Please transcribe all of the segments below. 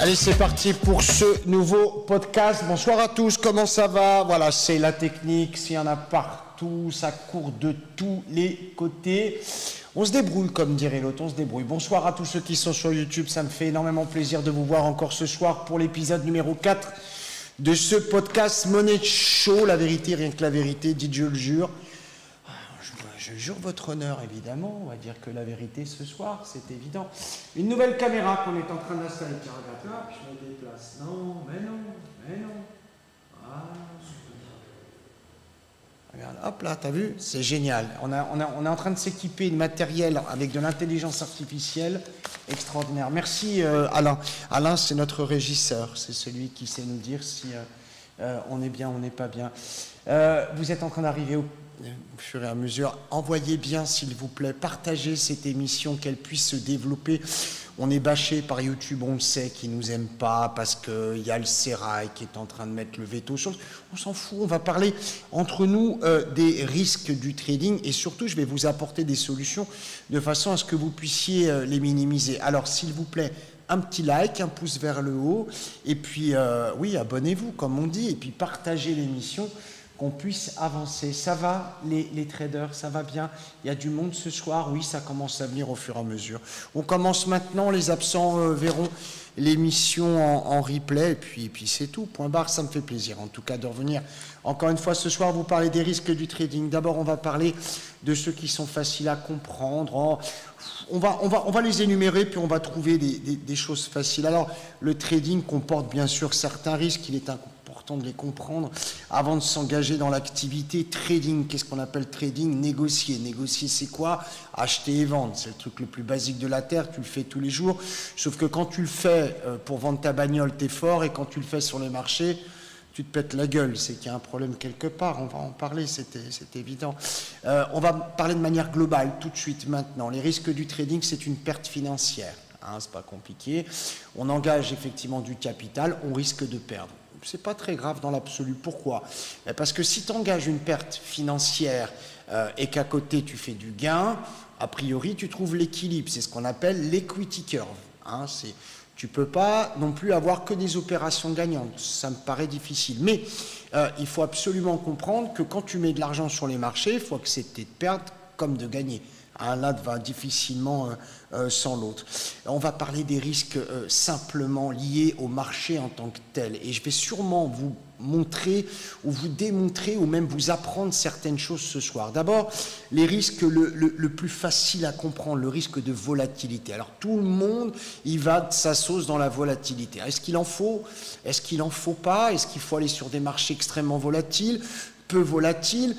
Allez, c'est parti pour ce nouveau podcast. Bonsoir à tous, comment ça va? Voilà, c'est la technique, s'il y en a partout, ça court de tous les côtés. On se débrouille, comme dirait l'autre, on se débrouille. Bonsoir à tous ceux qui sont sur YouTube, ça me fait énormément plaisir de vous voir encore ce soir pour l'épisode numéro 4 de ce podcast Money Show. La vérité, rien que la vérité, dites je le jure. Je jure votre honneur, évidemment, on va dire que la vérité ce soir, c'est évident. Une nouvelle caméra qu'on est en train d'installer. Tiens, regarde là, je me déplace. Non, mais non, mais non. Ah, regarde, hop là, t'as vu? C'est génial. On est en train de s'équiper de matériel avec de l'intelligence artificielle extraordinaire. Merci Alain. Alain, c'est notre régisseur. C'est celui qui sait nous dire si on est bien, on n'est pas bien. Vous êtes en train d'arriver au fur et à mesure. Envoyez bien, s'il vous plaît, partagez cette émission, qu'elle puisse se développer. On est bâché par YouTube, on le sait, qui nous aime pas parce qu'il y a le sérail qui est en train de mettre le veto sur. On s'en fout, on va parler entre nous des risques du trading et surtout, je vais vous apporter des solutions de façon à ce que vous puissiez les minimiser. Alors, s'il vous plaît, un petit like, un pouce vers le haut et puis, oui, abonnez-vous, comme on dit, et puis partagez l'émission, qu'on puisse avancer. Ça va, les traders, ça va bien? Il y a du monde ce soir? Oui, ça commence à venir au fur et à mesure. On commence maintenant, les absents verront l'émission en replay, et puis c'est tout, point barre. Ça me fait plaisir, en tout cas, de revenir encore une fois ce soir, vous parler des risques du trading. D'abord, on va parler de ceux qui sont faciles à comprendre. On va les énumérer, puis on va trouver des choses faciles. Alors, le trading comporte bien sûr certains risques, il est important de les comprendre avant de s'engager dans l'activité. Trading, qu'est-ce qu'on appelle trading? Négocier. Négocier, c'est quoi? Acheter et vendre. C'est le truc le plus basique de la Terre, tu le fais tous les jours. Sauf que quand tu le fais pour vendre ta bagnole, t'es fort, et quand tu le fais sur les marchés, tu te pètes la gueule. C'est qu'il y a un problème quelque part. On va en parler, c'est évident. On va parler de manière globale tout de suite maintenant. Les risques du trading, c'est une perte financière. Hein, c'est pas compliqué. On engage effectivement du capital, on risque de perdre. C'est pas très grave dans l'absolu. Pourquoi? Parce que si tu engages une perte financière et qu'à côté tu fais du gain, a priori tu trouves l'équilibre. C'est ce qu'on appelle l'equity curve. Hein, tu peux pas non plus avoir que des opérations gagnantes. Ça me paraît difficile. Mais il faut absolument comprendre que quand tu mets de l'argent sur les marchés, il faut accepter de perdre comme de gagner. L'un va difficilement sans l'autre. On va parler des risques simplement liés au marché en tant que tel. Et je vais sûrement vous montrer ou vous démontrer ou même vous apprendre certaines choses ce soir. D'abord, les risques le plus facile à comprendre, le risque de volatilité. Alors tout le monde, il va de sa sauce dans la volatilité. Est-ce qu'il en faut? Est-ce qu'il en faut pas? Est-ce qu'il faut aller sur des marchés extrêmement volatiles, peu volatiles?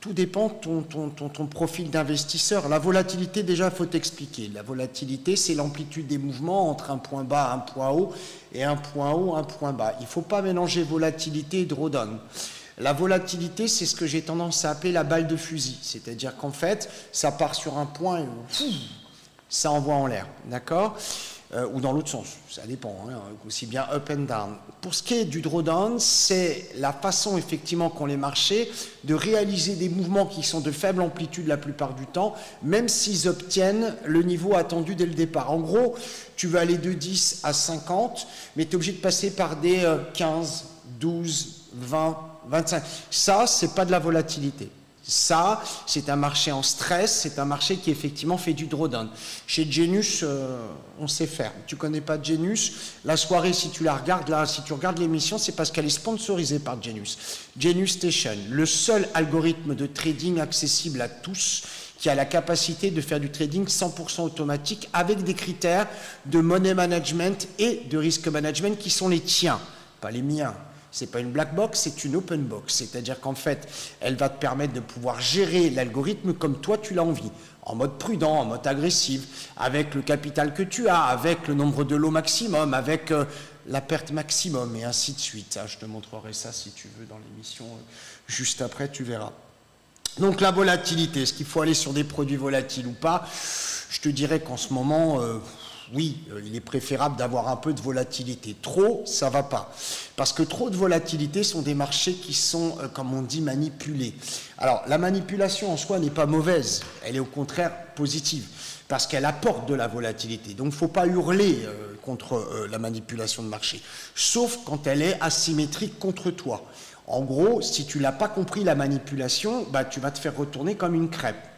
Tout dépend de ton profil d'investisseur. La volatilité, déjà, il faut t'expliquer. La volatilité, c'est l'amplitude des mouvements entre un point bas, un point haut, et un point haut, un point bas. Il ne faut pas mélanger volatilité et drawdown. La volatilité, c'est ce que j'ai tendance à appeler la balle de fusil. C'est-à-dire qu'en fait, ça part sur un point et ça envoie en l'air. D'accord? Ou dans l'autre sens, ça dépend, hein, aussi bien up and down. Pour ce qui est du drawdown, c'est la façon effectivement qu'ont les marchés de réaliser des mouvements qui sont de faible amplitude la plupart du temps, même s'ils obtiennent le niveau attendu dès le départ. En gros, tu veux aller de 10 à 50, mais tu es obligé de passer par des 15, 12, 20, 25. Ça, c'est pas de la volatilité. Ça, c'est un marché en stress, c'est un marché qui effectivement fait du drawdown. Chez Genius, on sait faire. Tu connais pas Genius? La soirée, si tu la regardes, là, si tu regardes l'émission, c'est parce qu'elle est sponsorisée par Genius. Genius Station, le seul algorithme de trading accessible à tous, qui a la capacité de faire du trading 100% automatique avec des critères de money management et de risk management qui sont les tiens, pas les miens. C'est pas une black box, c'est une open box. C'est-à-dire qu'en fait, elle va te permettre de pouvoir gérer l'algorithme comme toi tu l'as envie, en mode prudent, en mode agressif, avec le capital que tu as, avec le nombre de lots maximum, avec la perte maximum, et ainsi de suite. Je te montrerai ça si tu veux dans l'émission juste après, tu verras. Donc la volatilité, est-ce qu'il faut aller sur des produits volatiles ou pas? Je te dirais qu'en ce moment, oui, il est préférable d'avoir un peu de volatilité. Trop, ça va pas. Parce que trop de volatilité sont des marchés qui sont, comme on dit, manipulés. Alors, la manipulation en soi n'est pas mauvaise, elle est au contraire positive, parce qu'elle apporte de la volatilité. Donc, il ne faut pas hurler contre la manipulation de marché, sauf quand elle est asymétrique contre toi. En gros, si tu n'as pas compris la manipulation, bah, tu vas te faire retourner comme une crêpe.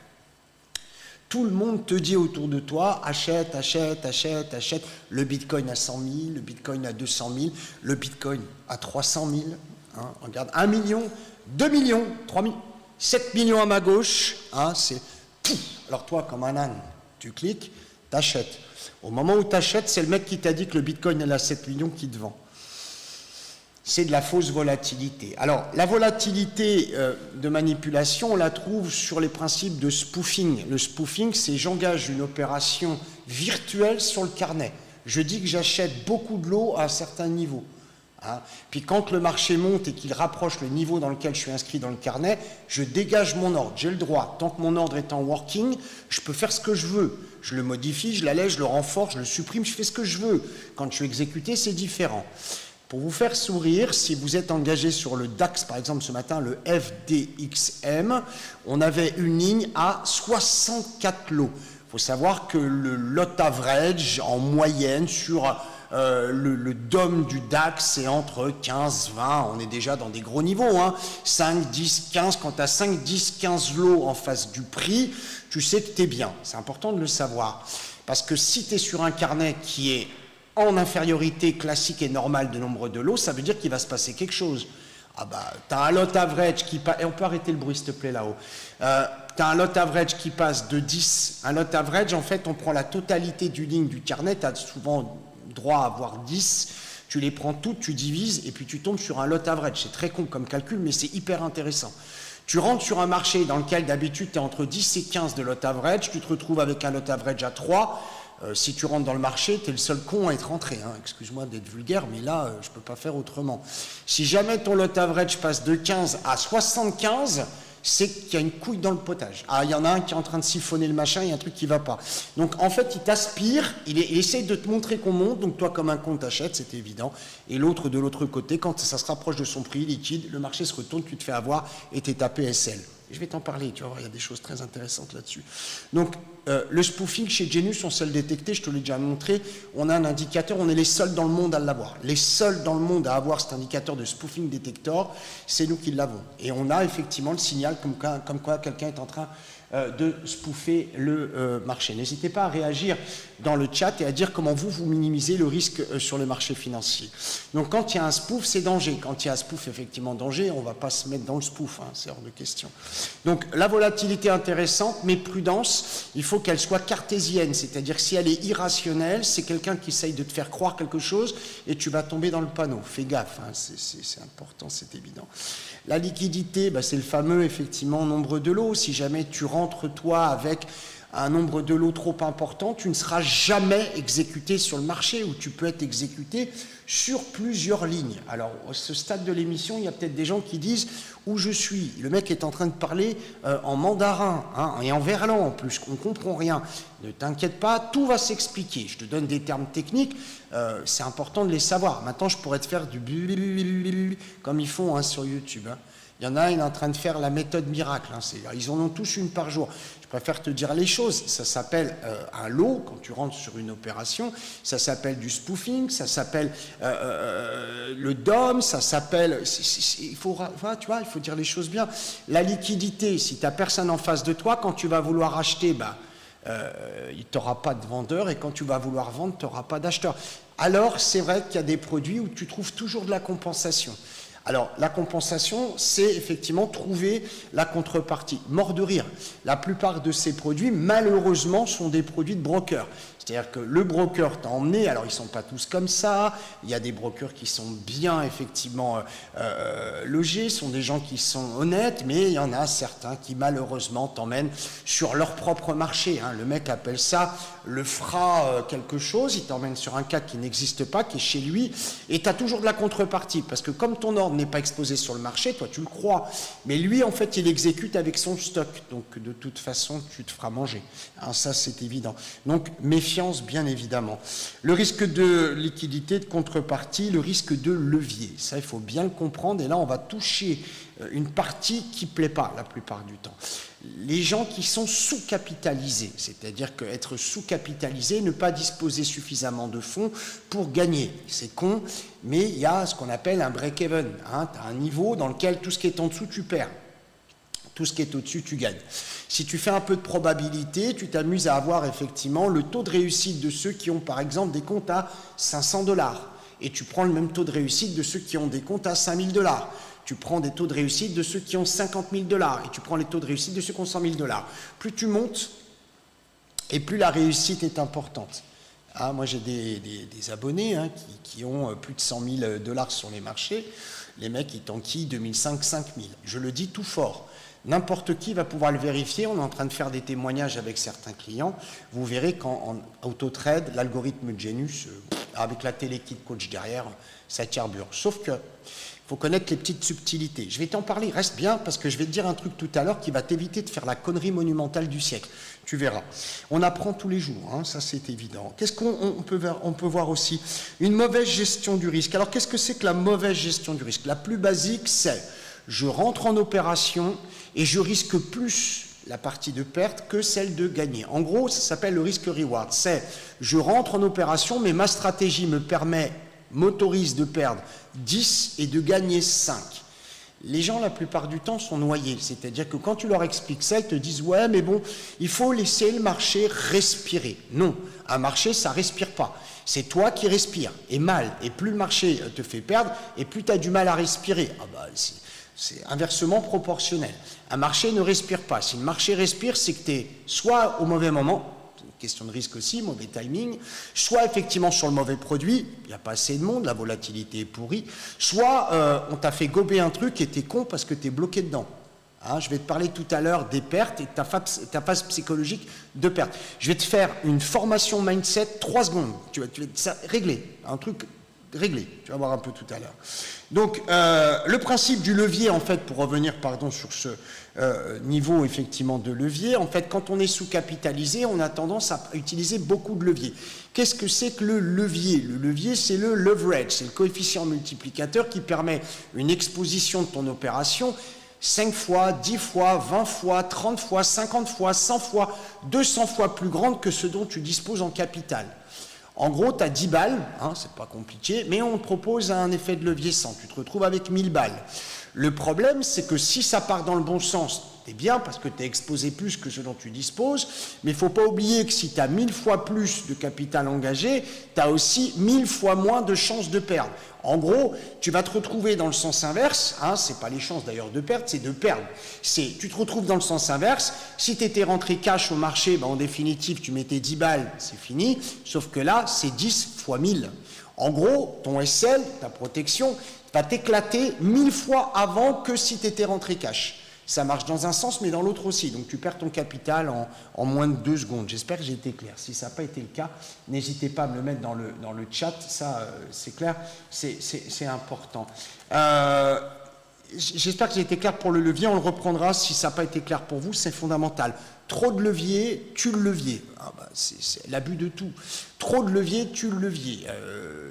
Tout le monde te dit autour de toi, achète, achète, achète, achète. Le Bitcoin à 100 000, le Bitcoin à 200 000, le Bitcoin à 300 000. Hein, regarde, 1 million, 2 millions, 3 millions, 7 millions à ma gauche. Hein, c'est... Alors toi, comme un âne, tu cliques, t'achètes. Au moment où t'achètes, c'est le mec qui t'a dit que le Bitcoin est à 7 millions qui te vend. C'est de la fausse volatilité. Alors, la volatilité de manipulation, on la trouve sur les principes de spoofing. Le spoofing, c'est j'engage une opération virtuelle sur le carnet. Je dis que j'achète beaucoup de lots à un certain niveau. Hein. Puis quand le marché monte et qu'il rapproche le niveau dans lequel je suis inscrit dans le carnet, je dégage mon ordre. J'ai le droit. Tant que mon ordre est en working, je peux faire ce que je veux. Je le modifie, je l'allège, je le renforce, je le supprime, je fais ce que je veux. Quand je suis exécuté, c'est différent. Pour vous faire sourire, si vous êtes engagé sur le DAX, par exemple ce matin, le FDXM, on avait une ligne à 64 lots. Il faut savoir que le lot average en moyenne sur le DOM du DAX, c'est entre 15, 20, on est déjà dans des gros niveaux, hein. 5, 10, 15, quand tu as 5, 10, 15 lots en face du prix, tu sais que tu es bien. C'est important de le savoir. Parce que si tu es sur un carnet qui est en infériorité classique et normale de nombre de lots, ça veut dire qu'il va se passer quelque chose. Ah bah, tu as un lot average qui passe, et on peut arrêter le bruit s'il te plaît là-haut, tu as un lot average qui passe de 10, un lot average, en fait, on prend la totalité du ligne du carnet, tu as souvent droit à avoir 10, tu les prends toutes, tu divises, et puis tu tombes sur un lot average. C'est très con comme calcul, mais c'est hyper intéressant. Tu rentres sur un marché dans lequel d'habitude tu es entre 10 et 15 de lot average, tu te retrouves avec un lot average à 3, si tu rentres dans le marché, tu es le seul con à être rentré. Hein. Excuse-moi d'être vulgaire, mais là, je ne peux pas faire autrement. Si jamais ton lot average passe de 15 à 75, c'est qu'il y a une couille dans le potage. Ah, il y en a un qui est en train de siphonner le machin, il y a un truc qui ne va pas. Donc, en fait, il t'aspire, il essaye de te montrer qu'on monte, donc toi, comme un con, t'achètes, c'est évident. Et l'autre, de l'autre côté, quand ça se rapproche de son prix liquide, le marché se retourne, tu te fais avoir et tu es tapé SL. Je vais t'en parler, tu vas voir, il y a des choses très intéressantes là-dessus. Donc, le spoofing chez Genius, on sait le détecter, je te l'ai déjà montré. On a un indicateur, on est les seuls dans le monde à l'avoir. Les seuls dans le monde à avoir cet indicateur de spoofing detector, c'est nous qui l'avons. Et on a effectivement le signal comme quoi quelqu'un est en train de spoofer le marché. N'hésitez pas à réagir dans le chat et à dire comment vous minimisez le risque sur le marché financier. Donc quand il y a un spoof, c'est danger. Quand il y a un spoof, effectivement, danger, on ne va pas se mettre dans le spoof, hein, c'est hors de question. Donc la volatilité intéressante, mais prudence, il faut qu'elle soit cartésienne, c'est-à-dire que si elle est irrationnelle, c'est quelqu'un qui essaye de te faire croire quelque chose et tu vas tomber dans le panneau. Fais gaffe, hein, c'est important, c'est évident. La liquidité, bah, c'est le fameux, effectivement, nombre de lots. Si jamais tu rentres, toi, avec un nombre de lots trop important, tu ne seras jamais exécuté sur le marché, ou tu peux être exécuté sur plusieurs lignes. Alors, à ce stade de l'émission, il y a peut-être des gens qui disent « où je suis ». Le mec est en train de parler en mandarin, hein, et en verlan en plus, on ne comprend rien. Ne t'inquiète pas, tout va s'expliquer. Je te donne des termes techniques, c'est important de les savoir. Maintenant, je pourrais te faire du comme ils font, hein, sur YouTube. Hein. Il y en a, il est en train de faire la méthode miracle. Hein, ils en ont tous une par jour. Je préfère te dire les choses. Ça s'appelle un lot, quand tu rentres sur une opération. Ça s'appelle du spoofing, ça s'appelle le DOM, ça s'appelle... tu vois, il faut dire les choses bien. La liquidité, si tu n'as personne en face de toi, quand tu vas vouloir acheter, bah, tu n'auras pas de vendeur, et quand tu vas vouloir vendre, tu n'auras pas d'acheteur. Alors, c'est vrai qu'il y a des produits où tu trouves toujours de la compensation. Alors, la compensation, c'est effectivement trouver la contrepartie. Mort de rire. La plupart de ces produits, malheureusement, sont des produits de brokers. C'est-à-dire que le broker t'a emmené, alors ils ne sont pas tous comme ça, il y a des brokers qui sont bien, effectivement, logés, sont des gens qui sont honnêtes, mais il y en a certains qui, malheureusement, t'emmènent sur leur propre marché. Hein. Le mec appelle ça le FRA quelque chose, il t'emmène sur un cas qui n'existe pas, qui est chez lui, et tu as toujours de la contrepartie, parce que comme ton ordre n'est pas exposé sur le marché, toi tu le crois, mais lui en fait il exécute avec son stock, donc de toute façon tu te feras manger, hein, ça c'est évident. Donc méfiance bien évidemment. Le risque de liquidité, de contrepartie, le risque de levier, ça il faut bien le comprendre, et là on va toucher une partie qui ne plaît pas la plupart du temps. Les gens qui sont sous-capitalisés, c'est-à-dire qu'être sous-capitalisé, ne pas disposer suffisamment de fonds pour gagner. C'est con, mais il y a ce qu'on appelle un break-even. Hein, tu as un niveau dans lequel tout ce qui est en dessous, tu perds. Tout ce qui est au-dessus, tu gagnes. Si tu fais un peu de probabilité, tu t'amuses à avoir effectivement le taux de réussite de ceux qui ont par exemple des comptes à 500 $. Et tu prends le même taux de réussite de ceux qui ont des comptes à 5 000 $. Tu prends des taux de réussite de ceux qui ont 50 000 $ et tu prends les taux de réussite de ceux qui ont 100 000 $. Plus tu montes et plus la réussite est importante. Ah, moi, j'ai des abonnés hein, qui ont plus de 100 000 $ sur les marchés. Les mecs, ils t'enquillent 2005, 5000. Je le dis tout fort. N'importe qui va pouvoir le vérifier. On est en train de faire des témoignages avec certains clients. Vous verrez qu'en auto-trade, l'algorithme Genius, avec la télé qui te coach derrière, ça carbure. Sauf que il faut connaître les petites subtilités. Je vais t'en parler, reste bien, parce que je vais te dire un truc tout à l'heure qui va t'éviter de faire la connerie monumentale du siècle. Tu verras. On apprend tous les jours, hein, ça c'est évident. Qu'est-ce qu'on peut voir aussi? Une mauvaise gestion du risque. Alors qu'est-ce que c'est que la mauvaise gestion du risque? La plus basique, c'est je rentre en opération et je risque plus la partie de perte que celle de gagner. En gros, ça s'appelle le risque-reward. C'est je rentre en opération, mais ma stratégie m'autorise de perdre 10 et de gagner 5. Les gens, la plupart du temps, sont noyés. C'est-à-dire que quand tu leur expliques ça, ils te disent « Ouais, mais bon, il faut laisser le marché respirer. » Non, un marché, ça ne respire pas. C'est toi qui respires, et mal. Et plus le marché te fait perdre, et plus tu as du mal à respirer. Ah bah, c'est inversement proportionnel. Un marché ne respire pas. Si le marché respire, c'est que tu es soit au mauvais moment, question de risque aussi, mauvais timing, soit effectivement sur le mauvais produit, il n'y a pas assez de monde, la volatilité est pourrie, soit on t'a fait gober un truc et t'es con parce que t'es bloqué dedans. Hein, je vais te parler tout à l'heure des pertes et de ta phase psychologique de perte. Je vais te faire une formation mindset, 3 secondes, tu vas ça régler, un truc réglé, tu vas voir un peu tout à l'heure. Donc, le principe du levier, en fait, pour revenir, sur ce niveau, effectivement, de levier, en fait, quand on est sous-capitalisé, on a tendance à utiliser beaucoup de leviers. Qu'est-ce que c'est que le levier? Le levier, c'est le leverage, c'est le coefficient multiplicateur qui permet une exposition de ton opération 5 fois, 10 fois, 20 fois, 30 fois, 50 fois, 100 fois, 200 fois plus grande que ce dont tu disposes en capital. En gros, tu as 10 balles, hein, c'est pas compliqué, mais on te propose un effet de levier 100. Tu te retrouves avec 1000 balles. Le problème, c'est que si ça part dans le bon sens, c'est bien parce que tu es exposé plus que ce dont tu disposes, mais il ne faut pas oublier que si tu as 1000 fois plus de capital engagé, tu as aussi 1000 fois moins de chances de perdre. En gros, tu vas te retrouver dans le sens inverse, hein, ce n'est pas les chances d'ailleurs de perdre, c'est de perdre. Tu te retrouves dans le sens inverse, si tu étais rentré cash au marché, en définitive, tu mettais 10 balles, c'est fini, sauf que là, c'est 10 fois 1000. En gros, ton SL, ta protection, va t'éclater 1000 fois avant que si tu étais rentré cash. Ça marche dans un sens, mais dans l'autre aussi. Donc, tu perds ton capital en moins de 2 secondes. J'espère que j'ai été clair. Si ça n'a pas été le cas, n'hésitez pas à me le mettre dans le chat. Ça, c'est clair, c'est important. J'espère que j'ai été clair pour le levier. On le reprendra si ça n'a pas été clair pour vous. C'est fondamental. Trop de levier, tue le levier. Ah bah, c'est l'abus de tout. Trop de levier, tue le levier.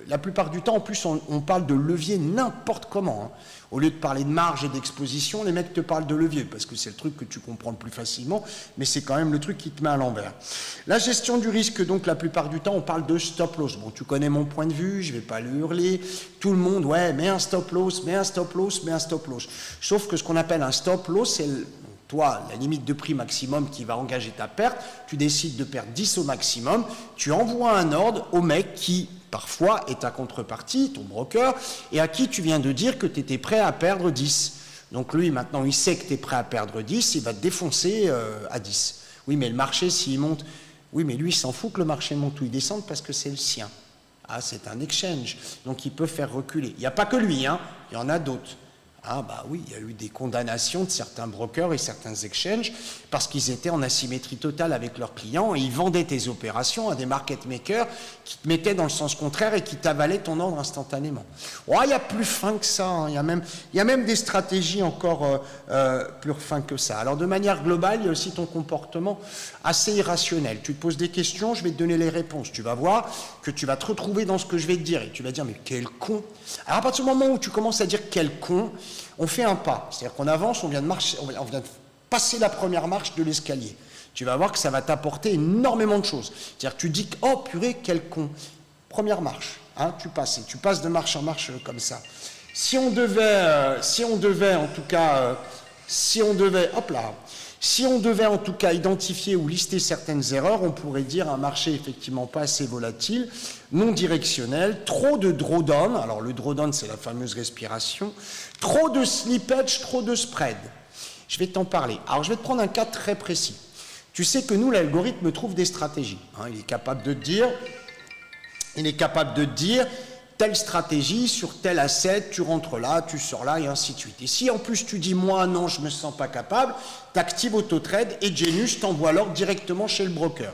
La plupart du temps, en plus, on parle de levier n'importe comment. Hein. Au lieu de parler de marge et d'exposition, les mecs te parlent de levier, parce que c'est le truc que tu comprends le plus facilement, mais c'est quand même le truc qui te met à l'envers. La gestion du risque, donc, la plupart du temps, on parle de stop loss. Bon, tu connais mon point de vue, je ne vais pas le hurler. Tout le monde, ouais, mets un stop loss, mets un stop loss, mets un stop loss. Sauf que ce qu'on appelle un stop loss, c'est toi, la limite de prix maximum qui va engager ta perte, tu décides de perdre 10 au maximum, tu envoies un ordre au mec qui, parfois, est ta contrepartie, ton broker, et à qui tu viens de dire que tu étais prêt à perdre 10. Donc lui, maintenant, il sait que tu es prêt à perdre 10, il va te défoncer à 10. Oui, mais le marché, s'il monte, oui, mais lui, il s'en fout que le marché monte ou il descende parce que c'est le sien. Ah, c'est un exchange, donc il peut faire reculer. Il n'y a pas que lui, hein, il y en a d'autres. Ah bah oui, il y a eu des condamnations de certains brokers et certains exchanges parce qu'ils étaient en asymétrie totale avec leurs clients et ils vendaient tes opérations à des market makers qui te mettaient dans le sens contraire et qui t'avalaient ton ordre instantanément. Oh, il y a plus fin que ça, hein. Il y a même des stratégies encore plus fins que ça. Alors de manière globale, il y a aussi ton comportement assez irrationnel. Tu te poses des questions, je vais te donner les réponses. Tu vas voir que tu vas te retrouver dans ce que je vais te dire et tu vas te dire mais quel con. Alors à partir du moment où tu commences à dire quel con, on fait un pas, c'est-à-dire qu'on avance, on vient de passer la première marche de l'escalier. Tu vas voir que ça va t'apporter énormément de choses. C'est-à-dire que tu dis, oh purée, quel con. Première marche, hein, tu passes de marche en marche comme ça. Si on devait en tout cas identifier ou lister certaines erreurs, on pourrait dire un marché effectivement pas assez volatile, non directionnel, trop de drawdown, alors le drawdown c'est la fameuse respiration, trop de slippage, trop de spread. Je vais t'en parler. Alors je vais te prendre un cas très précis. Tu sais que nous, l'algorithme trouve des stratégies. Hein, il est capable de te dire telle stratégie sur tel asset, tu rentres là, tu sors là, et ainsi de suite. Et si en plus tu dis, moi non, je ne me sens pas capable, tu actives AutoTrade et Genius t'envoie l'ordre directement chez le broker.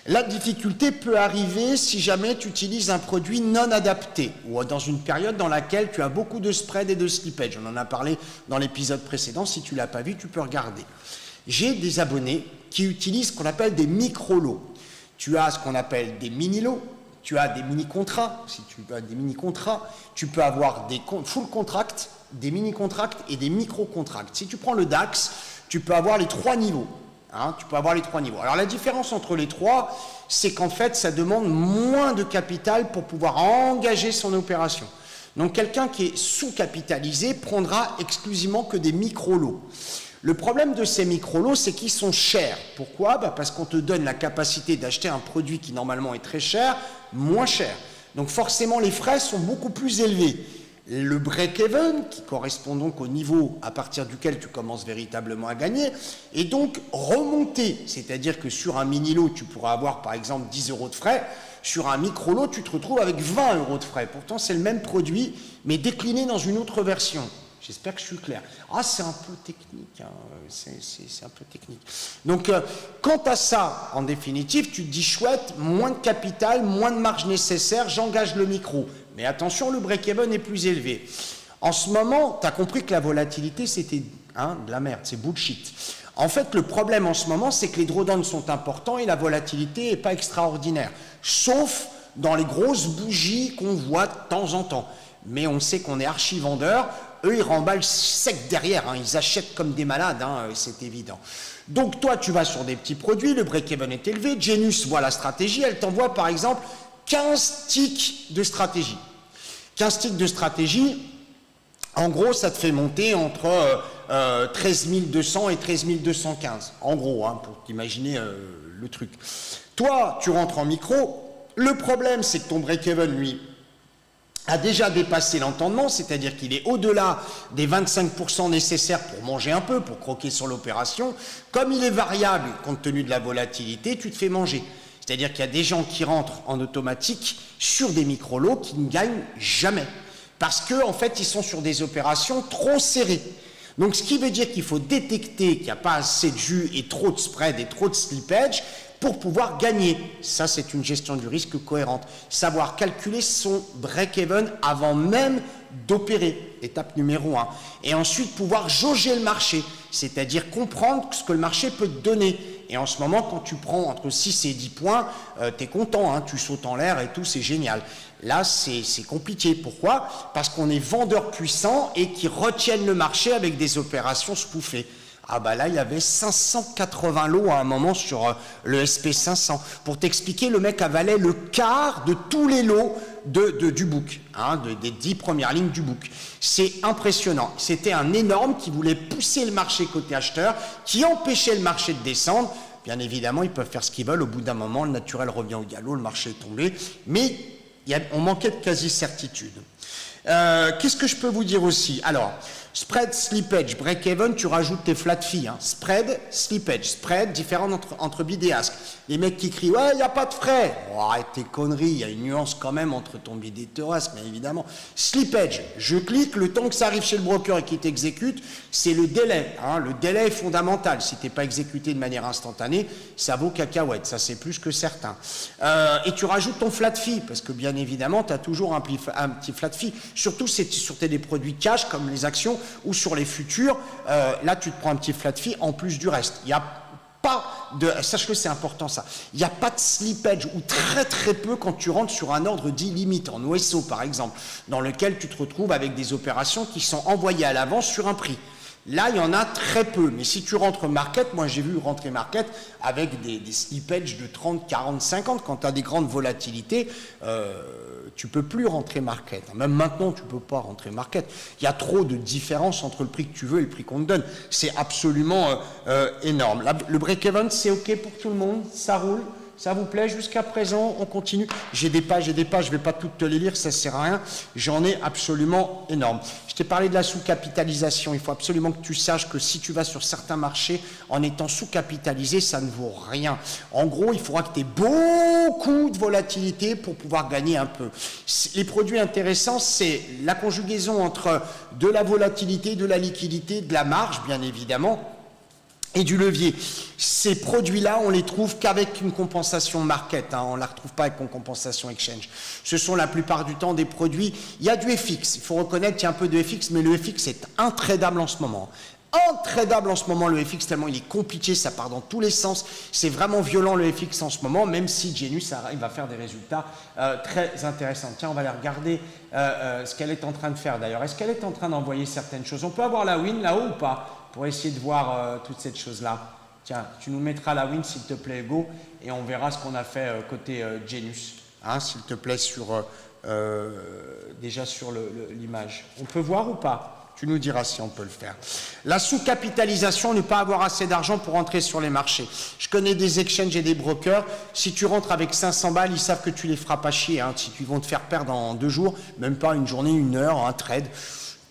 La difficulté peut arriver si jamais tu utilises un produit non adapté ou dans une période dans laquelle tu as beaucoup de spread et de slippage. On en a parlé dans l'épisode précédent, si tu ne l'as pas vu, tu peux regarder. J'ai des abonnés qui utilisent ce qu'on appelle des micro-lots. Tu as ce qu'on appelle des mini-lots. Tu as des mini-contrats, si tu as des mini-contrats, tu peux avoir des full contracts, des mini-contracts et des micro-contracts. Si tu prends le DAX, tu peux avoir les trois niveaux. Hein, tu peux avoir les trois niveaux. Alors la différence entre les trois, c'est qu'en fait, ça demande moins de capital pour pouvoir engager son opération. Donc quelqu'un qui est sous-capitalisé prendra exclusivement que des micro-lots. Le problème de ces micro-lots, c'est qu'ils sont chers. Pourquoi? Parce qu'on te donne la capacité d'acheter un produit qui normalement est très cher, moins cher. Donc forcément, les frais sont beaucoup plus élevés. Le break-even, qui correspond donc au niveau à partir duquel tu commences véritablement à gagner, est donc remonté. C'est-à-dire que sur un mini-lot, tu pourras avoir par exemple 10 € de frais. Sur un micro-lot, tu te retrouves avec 20 € de frais. Pourtant, c'est le même produit, mais décliné dans une autre version. J'espère que je suis clair. Ah, c'est un peu technique. Hein. C'est un peu technique. Donc, quant à ça, en définitive, tu te dis chouette, moins de capital, moins de marge nécessaire, j'engage le micro. Mais attention, le break-even est plus élevé. En ce moment, tu as compris que la volatilité, c'était de la merde, c'est bullshit. En fait, le problème en ce moment, c'est que les drawdowns sont importants et la volatilité n'est pas extraordinaire. Sauf dans les grosses bougies qu'on voit de temps en temps. Mais on sait qu'on est archi-vendeur. Eux, ils remballent sec derrière, hein. Ils achètent comme des malades, hein, c'est évident. Donc toi, tu vas sur des petits produits, le break-even est élevé, Genius voit la stratégie, elle t'envoie par exemple 15 ticks de stratégie. 15 ticks de stratégie, en gros, ça te fait monter entre 13 200 et 13 215, en gros, hein, pour t'imaginer le truc. Toi, tu rentres en micro, le problème, c'est que ton break-even, lui, a déjà dépassé l'entendement, c'est-à-dire qu'il est au-delà des 25% nécessaires pour manger un peu, pour croquer sur l'opération. Comme il est variable compte tenu de la volatilité, tu te fais manger. C'est-à-dire qu'il y a des gens qui rentrent en automatique sur des micro-lots qui ne gagnent jamais. Parce qu'en fait, ils sont sur des opérations trop serrées. Donc, ce qui veut dire qu'il faut détecter qu'il n'y a pas assez de jus et trop de spread et trop de slippage pour pouvoir gagner. Ça, c'est une gestion du risque cohérente. Savoir calculer son break-even avant même d'opérer, étape numéro 1. Et ensuite, pouvoir jauger le marché, c'est-à-dire comprendre ce que le marché peut te donner. Et en ce moment, quand tu prends entre 6 et 10 points, tu es content, hein, tu sautes en l'air et tout, c'est génial. Là, c'est compliqué. Pourquoi? Parce qu'on est vendeurs puissants et qui retiennent le marché avec des opérations spoofées. Ah bah là, il y avait 580 lots à un moment sur le SP500. Pour t'expliquer, le mec avalait le quart de tous les lots du book, hein, des 10 premières lignes du book. C'est impressionnant. C'était un énorme qui voulait pousser le marché côté acheteur, qui empêchait le marché de descendre. Bien évidemment, ils peuvent faire ce qu'ils veulent. Au bout d'un moment, le naturel revient au galop, le marché est tombé. Mais on manquait de quasi-certitude. Qu'est-ce que je peux vous dire aussi? Alors, Spread, slippage, break-even, tu rajoutes tes flat fees. Hein. Spread, slippage, spread, différent entre bid et ask. Les mecs qui crient, ouais, il n'y a pas de frais. Oh, arrête tes conneries, il y a une nuance quand même entre ton bid et ton ask, mais évidemment. Slippage, je clique, le temps que ça arrive chez le broker et qu'il t'exécute, c'est le délai. Hein. Le délai est fondamental. Si tu n'es pas exécuté de manière instantanée, ça vaut cacahuète. Ça, c'est plus que certain. Et tu rajoutes ton flat fee, parce que bien évidemment, tu as toujours un petit flat fee. Surtout si sur des produits cash, comme les actions, ou sur les futurs, là tu te prends un petit flat fee en plus du reste. Il n'y a pas de, sache que c'est important ça, il n'y a pas de slippage ou très très peu quand tu rentres sur un ordre dit limite, en OSO par exemple, dans lequel tu te retrouves avec des opérations qui sont envoyées à l'avance sur un prix. Là, il y en a très peu. Mais si tu rentres market, moi j'ai vu rentrer market avec des slippages de 30, 40, 50. Quand tu as des grandes volatilités, tu ne peux plus rentrer market. Même maintenant, tu ne peux pas rentrer market. Il y a trop de différence entre le prix que tu veux et le prix qu'on te donne. C'est absolument énorme. Là, le break-even, c'est OK pour tout le monde. Ça roule. Ça vous plaît jusqu'à présent? On continue. J'ai des pages, je ne vais pas toutes te les lire, ça ne sert à rien. J'en ai absolument énorme. Je t'ai parlé de la sous-capitalisation. Il faut absolument que tu saches que si tu vas sur certains marchés, en étant sous-capitalisé, ça ne vaut rien. En gros, il faudra que tu aies beaucoup de volatilité pour pouvoir gagner un peu. Les produits intéressants, c'est la conjugaison entre de la volatilité, de la liquidité, de la marge, bien évidemment, et du levier. Ces produits-là, on les trouve qu'avec une compensation market, hein, on ne la retrouve pas avec une compensation exchange. Ce sont la plupart du temps des produits, il y a du FX, il faut reconnaître qu'il y a un peu de FX, mais le FX est intradable en ce moment. Intradable en ce moment le FX, tellement il est compliqué, ça part dans tous les sens, c'est vraiment violent le FX en ce moment, même si Genius arrive à faire des résultats très intéressants. Tiens, on va aller regarder ce qu'elle est en train de faire d'ailleurs. Est-ce qu'elle est en train d'envoyer certaines choses? On peut avoir la win là-haut ou pas? Pour essayer de voir toute cette chose-là. Tiens, tu nous mettras la win s'il te plaît, Hugo, et on verra ce qu'on a fait côté Genius, hein, s'il te plaît, déjà sur l'image. On peut voir ou pas? Tu nous diras si on peut le faire. La sous-capitalisation, ne pas avoir assez d'argent pour entrer sur les marchés. Je connais des exchanges et des brokers. Si tu rentres avec 500 balles, ils savent que tu les feras pas chier. Hein, si tu vont te faire perdre en 2 jours, même pas une journée, 1 heure, un trade.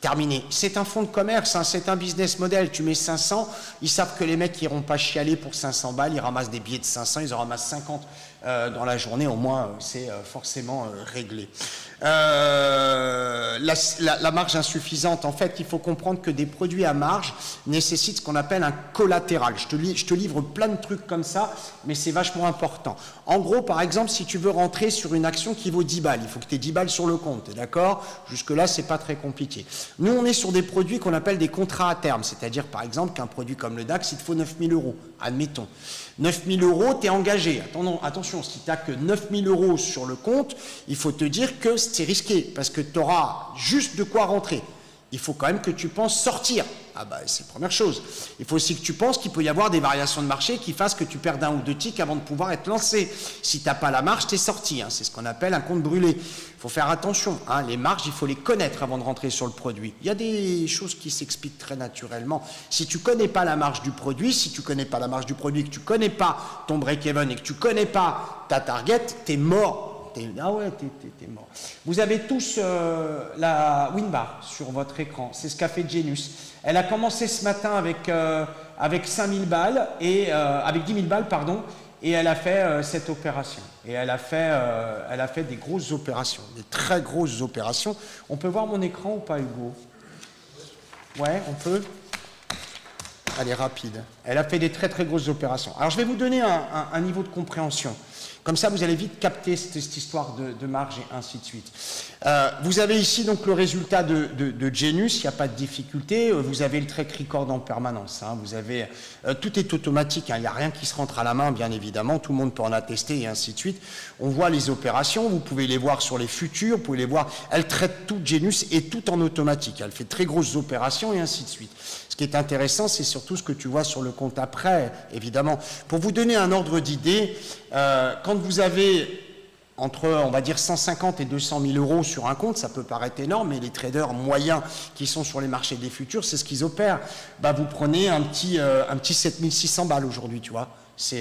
Terminé. C'est un fonds de commerce, hein, c'est un business model. Tu mets 500, ils savent que les mecs n'iront pas chialer pour 500 balles, ils ramassent des billets de 500, ils en ramassent 50 dans la journée, au moins c'est forcément réglé. La marge insuffisante, en fait, il faut comprendre que des produits à marge nécessitent ce qu'on appelle un collatéral. Je te livre plein de trucs comme ça, mais c'est vachement important. En gros, par exemple, si tu veux rentrer sur une action qui vaut 10 balles, il faut que tu aies 10 balles sur le compte, d'accord? Jusque-là, c'est pas très compliqué. Nous, on est sur des produits qu'on appelle des contrats à terme, c'est-à-dire, par exemple, qu'un produit comme le DAX, il te faut 9 000 €, admettons. 9 000 €, tu es engagé. Attention, si tu n'as que 9 000 € sur le compte, il faut te dire que c'est risqué, parce que tu auras juste de quoi rentrer. Il faut quand même que tu penses sortir. Ah bah c'est la première chose. Il faut aussi que tu penses qu'il peut y avoir des variations de marché qui fassent que tu perdes 1 ou 2 ticks avant de pouvoir être lancé. Si tu n'as pas la marge, tu es sorti. Hein. C'est ce qu'on appelle un compte brûlé. Il faut faire attention. Hein. Les marges, il faut les connaître avant de rentrer sur le produit. Il y a des choses qui s'expliquent très naturellement. Si tu ne connais pas la marge du produit, si tu ne connais pas la marge du produit, que tu ne connais pas ton break-even et que tu ne connais pas ta target, tu es mort. Ah ouais, t'es mort. Vous avez tous la Winbar sur votre écran. C'est ce qu'a fait Genius. Elle a commencé ce matin avec 5 000 balles et avec 10 000 balles, pardon, et elle a fait cette opération. Et elle a fait des grosses opérations, des très grosses opérations. On peut voir mon écran ou pas, Hugo? Ouais, on peut. Elle est rapide. Elle a fait des très très grosses opérations. Alors je vais vous donner un niveau de compréhension. Comme ça, vous allez vite capter cette histoire de marge et ainsi de suite. Vous avez ici donc le résultat de Genius, il n'y a pas de difficulté. Vous avez le track record en permanence. Hein. Vous avez, tout est automatique, hein. Il n'y a rien qui se rentre à la main, bien évidemment. Tout le monde peut en attester et ainsi de suite. On voit les opérations, vous pouvez les voir sur les futurs, vous pouvez les voir. Elle traite tout Genius et tout en automatique. Elle fait très grosses opérations et ainsi de suite. Ce qui est intéressant, c'est surtout ce que tu vois sur le compte après, évidemment. Pour vous donner un ordre d'idée, quand vous avez entre, on va dire, 150 et 200 000 € sur un compte, ça peut paraître énorme, mais les traders moyens qui sont sur les marchés des futurs, c'est ce qu'ils opèrent. Bah, vous prenez un petit 7 600 balles aujourd'hui, tu vois.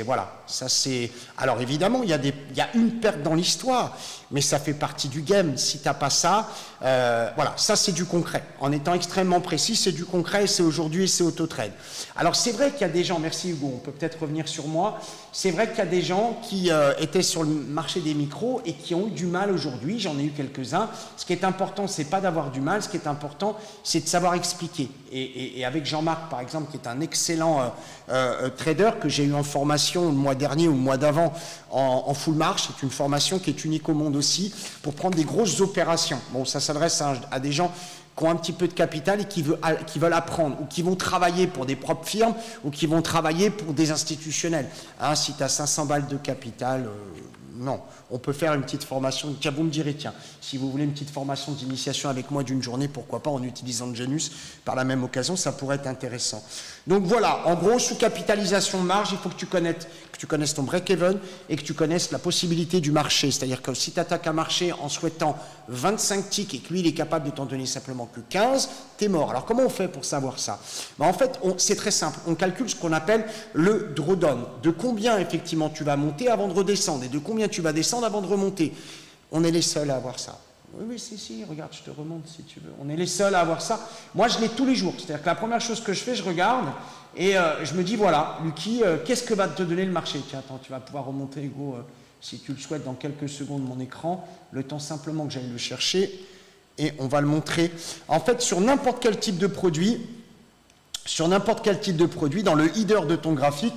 Voilà, ça c'est... Alors évidemment, il y a une perte dans l'histoire, mais ça fait partie du game. Si tu n'as pas ça, voilà, ça c'est du concret. En étant extrêmement précis, c'est du concret, c'est aujourd'hui et c'est Autotrade. Alors c'est vrai qu'il y a des gens, merci Hugo, on peut peut-être revenir sur moi, c'est vrai qu'il y a des gens qui étaient sur le marché des micros et qui ont eu du mal aujourd'hui, j'en ai eu quelques-uns. Ce qui est important, c'est pas d'avoir du mal, ce qui est important, c'est de savoir expliquer. Et avec Jean-Marc, par exemple, qui est un excellent trader que j'ai eu en formation le mois dernier ou le mois d'avant en full marche, c'est une formation qui est unique au monde aussi, pour prendre des grosses opérations. Bon, ça s'adresse à des gens qui ont un petit peu de capital et qui veulent apprendre, ou qui vont travailler pour des propres firmes, ou qui vont travailler pour des institutionnels. Hein, si tu as 500 balles de capital, non, on peut faire une petite formation. Tiens, vous me direz, tiens, si vous voulez une petite formation d'initiation avec moi d'une journée, pourquoi pas, en utilisant Janus, par la même occasion, ça pourrait être intéressant. Donc voilà, en gros, sous capitalisation de marge, il faut que tu connaisses ton break-even et que tu connaisses la possibilité du marché. C'est-à-dire que si tu attaques un marché en souhaitant 25 ticks et que lui, il est capable de t'en donner simplement que 15, t'es mort. Alors comment on fait pour savoir ça? Ben, en fait, c'est très simple. On calcule ce qu'on appelle le drawdown. De combien, effectivement, tu vas monter avant de redescendre et de combien tu vas descendre avant de remonter. On est les seuls à avoir ça. Oui, si, regarde, je te remonte si tu veux. On est les seuls à avoir ça. Moi, je l'ai tous les jours. C'est-à-dire que la première chose que je fais, je regarde et je me dis, voilà, Lucky, qu'est-ce que va te donner le marché? Tiens, attends, tu vas pouvoir remonter, Hugo, si tu le souhaites, dans quelques secondes, mon écran. Le temps simplement que j'aille le chercher et on va le montrer. En fait, sur n'importe quel type de produit, dans le header de ton graphique,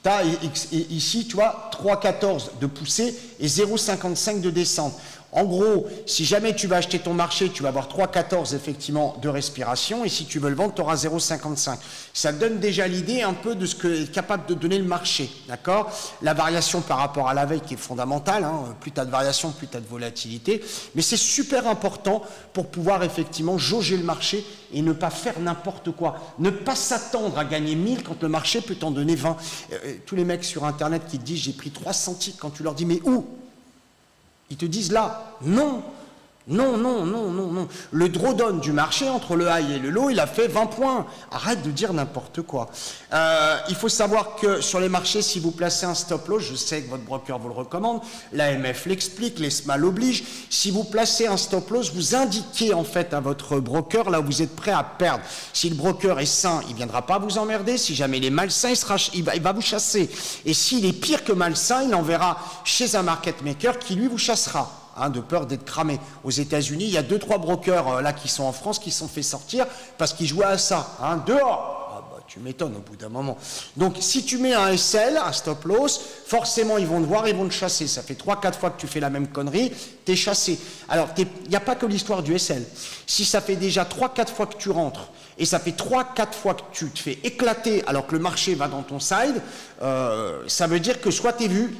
tu as ici, tu vois, 3,14 de poussée et 0,55 de descente. En gros, si jamais tu vas acheter ton marché, tu vas avoir 3,14 effectivement de respiration, et si tu veux le vendre, tu auras 0,55. Ça donne déjà l'idée un peu de ce que est capable de donner le marché, d'accord? La variation par rapport à la veille qui est fondamentale, hein, plus tu as de variation, plus tu as de volatilité, mais c'est super important pour pouvoir effectivement jauger le marché et ne pas faire n'importe quoi. Ne pas s'attendre à gagner 1000 quand le marché peut t'en donner 20. Tous les mecs sur Internet qui te disent « j'ai pris 300 ticks », quand tu leur dis « mais où ?» Ils te disent là, non. Le drawdown du marché entre le high et le low, il a fait 20 points. Arrête de dire n'importe quoi. Il faut savoir que sur les marchés, si vous placez un stop loss, je sais que votre broker vous le recommande, l'AMF l'explique, l'ESMA l'oblige. Si vous placez un stop loss, vous indiquez en fait à votre broker là où vous êtes prêt à perdre. Si le broker est sain, il ne viendra pas vous emmerder. Si jamais il est malsain, il va vous chasser. Et s'il est pire que malsain, il enverra chez un market maker qui lui vous chassera. De peur d'être cramé. Aux États-Unis, il y a 2-3 brokers là qui sont en France qui se sont fait sortir parce qu'ils jouaient à ça. Dehors. Ah bah, tu m'étonnes au bout d'un moment. Donc si tu mets un SL, un stop loss, forcément ils vont te voir, ils vont te chasser. Ça fait 3-4 fois que tu fais la même connerie, t'es chassé. Alors il n'y a pas que l'histoire du SL. Si ça fait déjà 3-4 fois que tu rentres et ça fait 3-4 fois que tu te fais éclater alors que le marché va dans ton side, ça veut dire que soit t'es vu,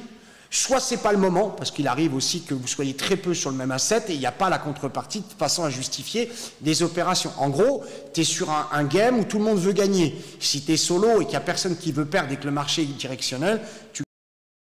soit c'est pas le moment, parce qu'il arrive aussi que vous soyez très peu sur le même asset et il n'y a pas la contrepartie de façon à justifier des opérations. En gros, tu es sur un game où tout le monde veut gagner. Si tu es solo et qu'il n'y a personne qui veut perdre et que le marché est directionnel, tu